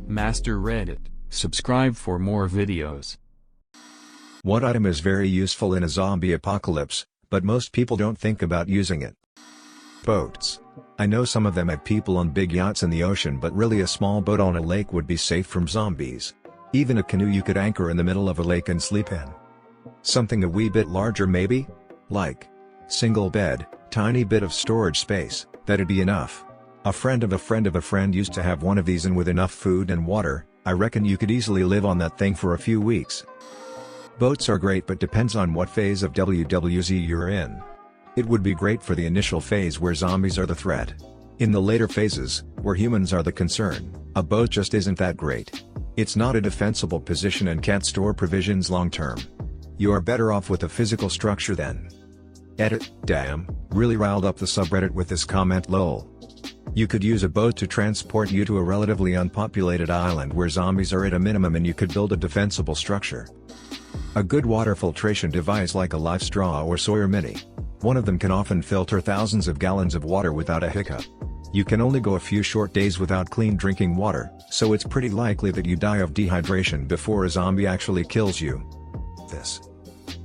Master Reddit, subscribe for more videos. What item is very useful in a zombie apocalypse, but most people don't think about using it? Boats. I know some of them have people on big yachts in the ocean, but really a small boat on a lake would be safe from zombies. Even a canoe you could anchor in the middle of a lake and sleep in. Something a wee bit larger maybe? Like single bed, tiny bit of storage space, that'd be enough. A friend of a friend of a friend used to have one of these, and with enough food and water, I reckon you could easily live on that thing for a few weeks. Boats are great, but depends on what phase of WWZ you're in. It would be great for the initial phase where zombies are the threat. In the later phases, where humans are the concern, a boat just isn't that great. It's not a defensible position and can't store provisions long term. You are better off with a physical structure then. Edit, damn, really riled up the subreddit with this comment, lol. You could use a boat to transport you to a relatively unpopulated island where zombies are at a minimum, and you could build a defensible structure. A good water filtration device like a Life Straw or Sawyer Mini. One of them can often filter thousands of gallons of water without a hiccup. You can only go a few short days without clean drinking water, so it's pretty likely that you die of dehydration before a zombie actually kills you. This.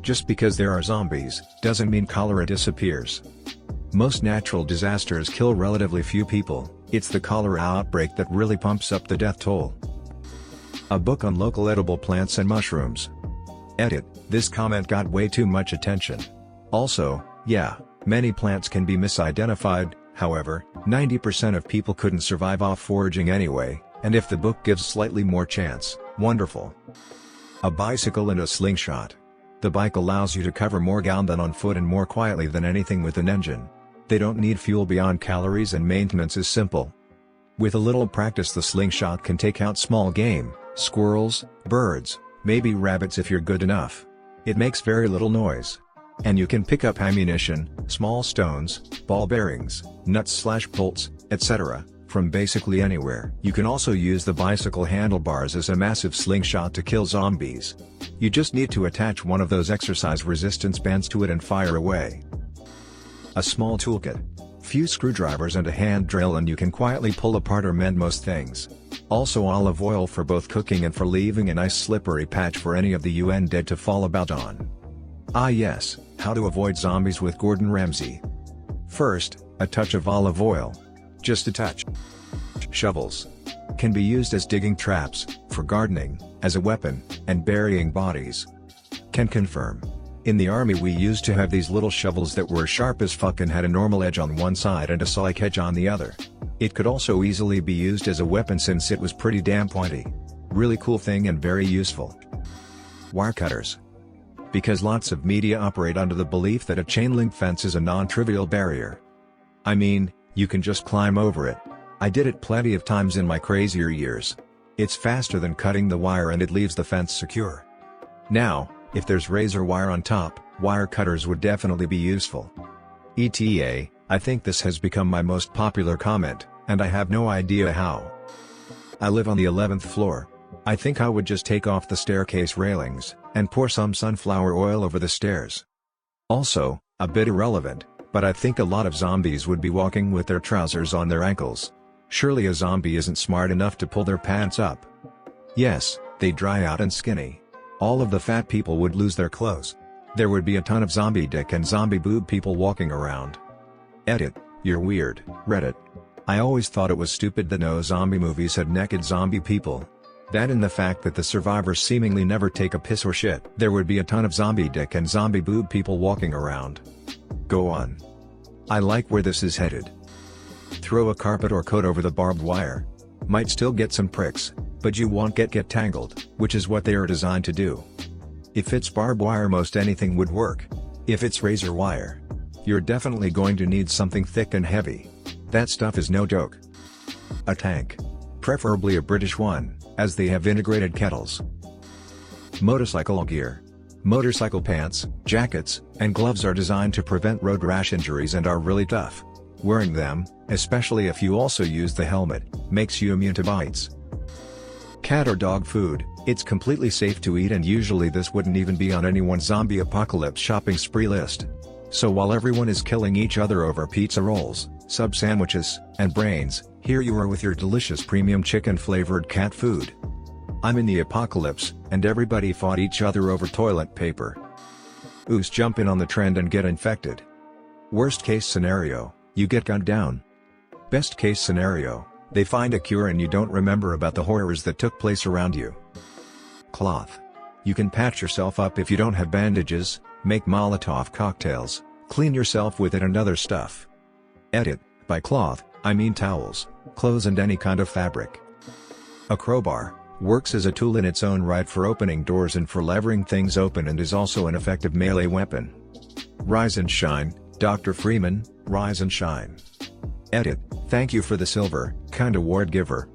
Just because there are zombies, doesn't mean cholera disappears. Most natural disasters kill relatively few people, it's the cholera outbreak that really pumps up the death toll. A book on local edible plants and mushrooms. Edit, this comment got way too much attention. Also, yeah, many plants can be misidentified, however, 90% of people couldn't survive off foraging anyway, and if the book gives slightly more chance, wonderful. A bicycle and a slingshot. The bike allows you to cover more ground than on foot and more quietly than anything with an engine. They don't need fuel beyond calories and maintenance is simple. With a little practice the slingshot can take out small game, squirrels, birds, maybe rabbits if you're good enough. It makes very little noise. And you can pick up ammunition, small stones, ball bearings, nuts/bolts, etc., from basically anywhere. You can also use the bicycle handlebars as a massive slingshot to kill zombies. You just need to attach one of those exercise resistance bands to it and fire away. A small toolkit. Few screwdrivers and a hand drill and you can quietly pull apart or mend most things. Also olive oil for both cooking and for leaving a nice slippery patch for any of the UN dead to fall about on. Ah yes, how to avoid zombies with Gordon Ramsay. First, a touch of olive oil. Just a touch. Shovels. Can be used as digging traps, for gardening, as a weapon, and burying bodies. Can confirm. In the army we used to have these little shovels that were sharp as fuck and had a normal edge on one side and a saw-like edge on the other. It could also easily be used as a weapon since it was pretty damn pointy. Really cool thing and very useful. Wire cutters. Because lots of media operate under the belief that a chain link fence is a non-trivial barrier. I mean, you can just climb over it. I did it plenty of times in my crazier years. It's faster than cutting the wire and it leaves the fence secure. Now, if there's razor wire on top, wire cutters would definitely be useful. ETA, I think this has become my most popular comment, and I have no idea how. I live on the 11th floor. I think I would just take off the staircase railings, and pour some sunflower oil over the stairs. Also, a bit irrelevant, but I think a lot of zombies would be walking with their trousers on their ankles. Surely a zombie isn't smart enough to pull their pants up. Yes, they'd dry out and skinny. All of the fat people would lose their clothes. There would be a ton of zombie dick and zombie boob people walking around. Edit, you're weird, Reddit. I always thought it was stupid that no zombie movies had naked zombie people. That and the fact that the survivors seemingly never take a piss or shit. There would be a ton of zombie dick and zombie boob people walking around. Go on. I like where this is headed. Throw a carpet or coat over the barbed wire. Might still get some pricks, but you won't get tangled, which is what they are designed to do. If it's barbed wire most anything would work. If it's razor wire, you're definitely going to need something thick and heavy. That stuff is no joke. A tank. Preferably a British one, as they have integrated kettles. Motorcycle gear. Motorcycle pants, jackets, and gloves are designed to prevent road rash injuries and are really tough. Wearing them, especially if you also use the helmet, makes you immune to bites. Cat or dog food. It's completely safe to eat and usually this wouldn't even be on anyone's zombie apocalypse shopping spree list. So while everyone is killing each other over pizza rolls, sub sandwiches, and brains, Here you are with your delicious premium chicken-flavored cat food. I'm in the apocalypse, and everybody fought each other over toilet paper. Ooze jump in on the trend and get infected. Worst case scenario, you get gunned down. Best case scenario, they find a cure and you don't remember about the horrors that took place around you. Cloth. You can patch yourself up if you don't have bandages, make Molotov cocktails, clean yourself with it and other stuff. Edit, by cloth, I mean towels, clothes and any kind of fabric. A crowbar works as a tool in its own right for opening doors and for levering things open and is also an effective melee weapon. Rise and shine, Dr. Freeman, rise and shine. Edit, thank you for the silver, kind award giver.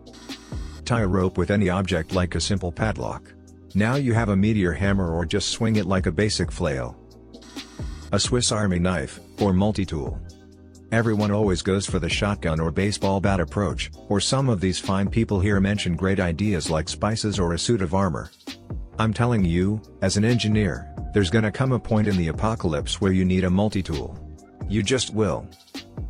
Tie a rope with any object like a simple padlock. Now you have a meteor hammer or just swing it like a basic flail. A Swiss Army knife, or multi-tool. Everyone always goes for the shotgun or baseball bat approach, or some of these fine people here mention great ideas like spices or a suit of armor. I'm telling you, as an engineer, there's gonna come a point in the apocalypse where you need a multi-tool. You just will.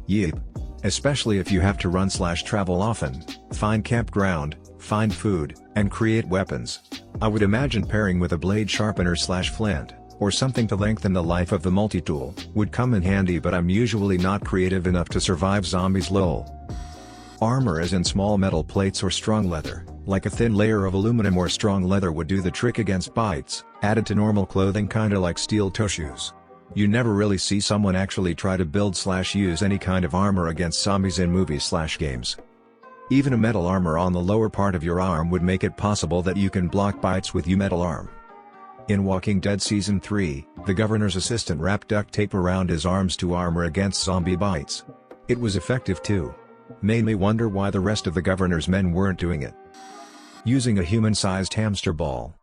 Yeep. Especially if you have to run/travel often, find campground, find food, and create weapons. I would imagine pairing with a blade sharpener/flint, or something to lengthen the life of the multi-tool, would come in handy, but I'm usually not creative enough to survive zombies lol. Armor as in small metal plates or strong leather, like a thin layer of aluminum or strong leather would do the trick against bites, added to normal clothing kinda like steel toe shoes. You never really see someone actually try to build/use any kind of armor against zombies in movies/games. Even a metal armor on the lower part of your arm would make it possible that you can block bites with your metal arm. In Walking Dead Season 3, the governor's assistant wrapped duct tape around his arms to armor against zombie bites. It was effective too. Made me wonder why the rest of the governor's men weren't doing it. Using a human-sized hamster ball.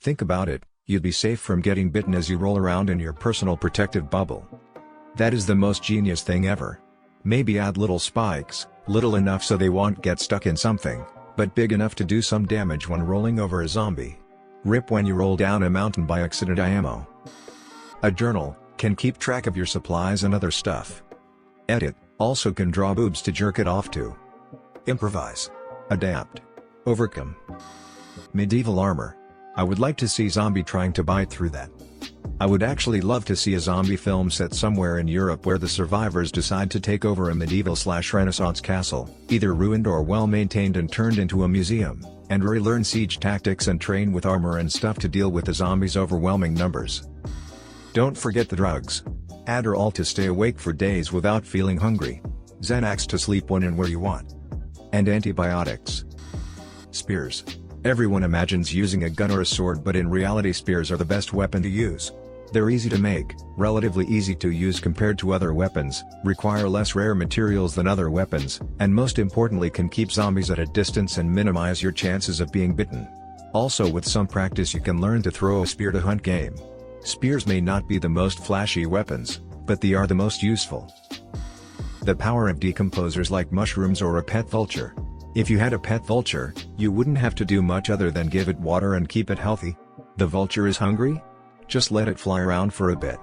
Think about it, you'd be safe from getting bitten as you roll around in your personal protective bubble. That is the most genius thing ever. Maybe add little spikes, little enough so they won't get stuck in something, but big enough to do some damage when rolling over a zombie. Rip when you roll down a mountain by accident ammo. A journal can keep track of your supplies and other stuff. Edit also can draw boobs to jerk it off to. Improvise. Adapt. Overcome. Medieval armor. I would like to see zombie trying to bite through that. I would actually love to see a zombie film set somewhere in Europe where the survivors decide to take over a medieval/Renaissance castle, either ruined or well maintained and turned into a museum, and relearn siege tactics and train with armor and stuff to deal with the zombies' overwhelming numbers. Don't forget the drugs. Adderall to stay awake for days without feeling hungry. Xanax to sleep when and where you want. And antibiotics. Spears. Everyone imagines using a gun or a sword, but in reality spears are the best weapon to use. They're easy to make, relatively easy to use compared to other weapons, require less rare materials than other weapons, and most importantly can keep zombies at a distance and minimize your chances of being bitten. Also, with some practice you can learn to throw a spear to hunt game. Spears may not be the most flashy weapons, but they are the most useful. The power of decomposers like mushrooms or a pet vulture. If you had a pet vulture, you wouldn't have to do much other than give it water and keep it healthy. The vulture is hungry? Just let it fly around for a bit.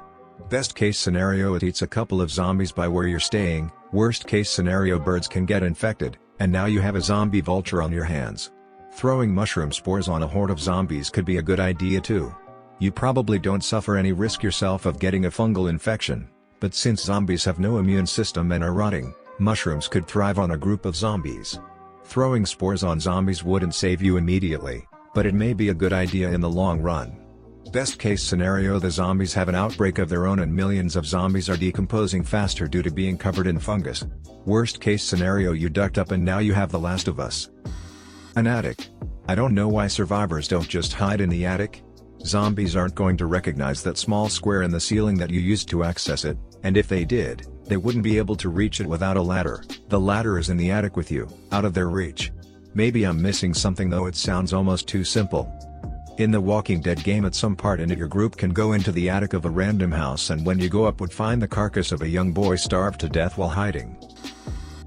Best case scenario, it eats a couple of zombies by where you're staying. Worst case scenario, birds can get infected, and now you have a zombie vulture on your hands. Throwing mushroom spores on a horde of zombies could be a good idea too. You probably don't suffer any risk yourself of getting a fungal infection, but since zombies have no immune system and are rotting, mushrooms could thrive on a group of zombies. Throwing spores on zombies wouldn't save you immediately, but it may be a good idea in the long run. Best case scenario, the zombies have an outbreak of their own and millions of zombies are decomposing faster due to being covered in fungus. Worst case scenario, you ducked up and now you have The Last of Us. An attic. I don't know why survivors don't just hide in the attic. Zombies aren't going to recognize that small square in the ceiling that you used to access it, and if they did, they wouldn't be able to reach it without a ladder. The ladder is in the attic with you, out of their reach. Maybe I'm missing something though, it sounds almost too simple. In the Walking Dead game, at some part in it your group can go into the attic of a random house and when you go up would find the carcass of a young boy starved to death while hiding.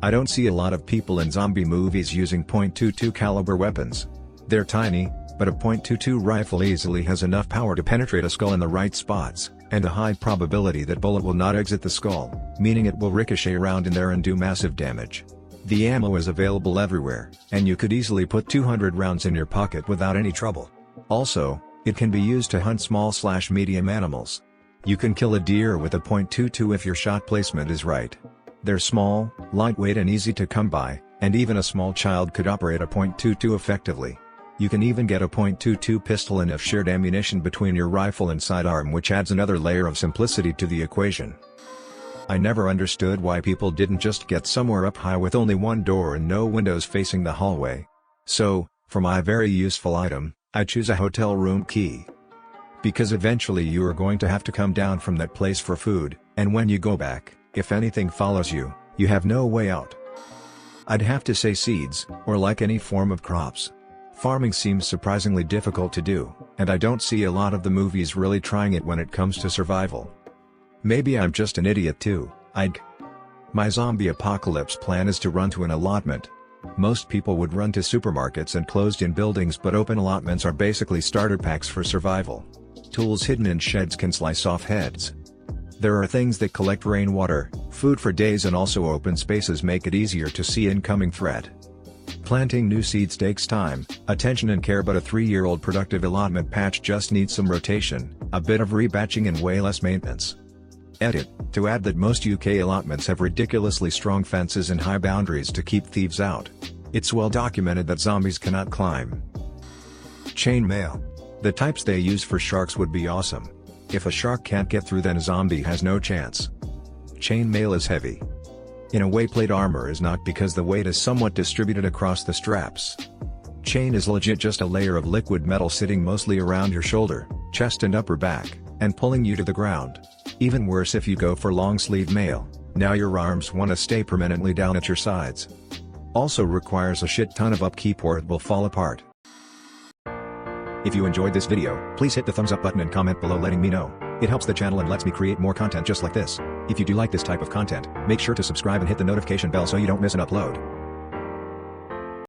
I don't see a lot of people in zombie movies using .22 caliber weapons. They're tiny, but a .22 rifle easily has enough power to penetrate a skull in the right spots, and a high probability that bullet will not exit the skull, meaning it will ricochet around in there and do massive damage. The ammo is available everywhere, and you could easily put 200 rounds in your pocket without any trouble. Also, it can be used to hunt small/medium animals. You can kill a deer with a .22 if your shot placement is right. They're small, lightweight and easy to come by, and even a small child could operate a .22 effectively. You can even get a .22 pistol and have shared ammunition between your rifle and sidearm, which adds another layer of simplicity to the equation. I never understood why people didn't just get somewhere up high with only one door and no windows facing the hallway. So, for my very useful item, I choose a hotel room key. Because eventually you are going to have to come down from that place for food, and when you go back, if anything follows you, you have no way out. I'd have to say seeds, or like any form of crops. Farming seems surprisingly difficult to do, and I don't see a lot of the movies really trying it when it comes to survival. Maybe I'm just an idiot too. My zombie apocalypse plan is to run to an allotment. Most people would run to supermarkets and closed-in buildings, but open allotments are basically starter packs for survival. Tools hidden in sheds can slice off heads. There are things that collect rainwater, food for days, and also open spaces make it easier to see incoming threat. Planting new seeds takes time, attention and care, but a 3-year-old productive allotment patch just needs some rotation, a bit of rebatching and way less maintenance. Edit, to add that most UK allotments have ridiculously strong fences and high boundaries to keep thieves out. It's well documented that zombies cannot climb. Chainmail. The types they use for sharks would be awesome. If a shark can't get through, then a zombie has no chance. Chainmail is heavy. In a way, plate armor is not, because the weight is somewhat distributed across the straps. Chain is legit just a layer of liquid metal sitting mostly around your shoulder, chest and upper back, and pulling you to the ground. Even worse if you go for long sleeve mail, now your arms want to stay permanently down at your sides. Also requires a shit ton of upkeep or it will fall apart. If you enjoyed this video, please hit the thumbs up button and comment below letting me know. It helps the channel and lets me create more content just like this. If you do like this type of content, make sure to subscribe and hit the notification bell so you don't miss an upload.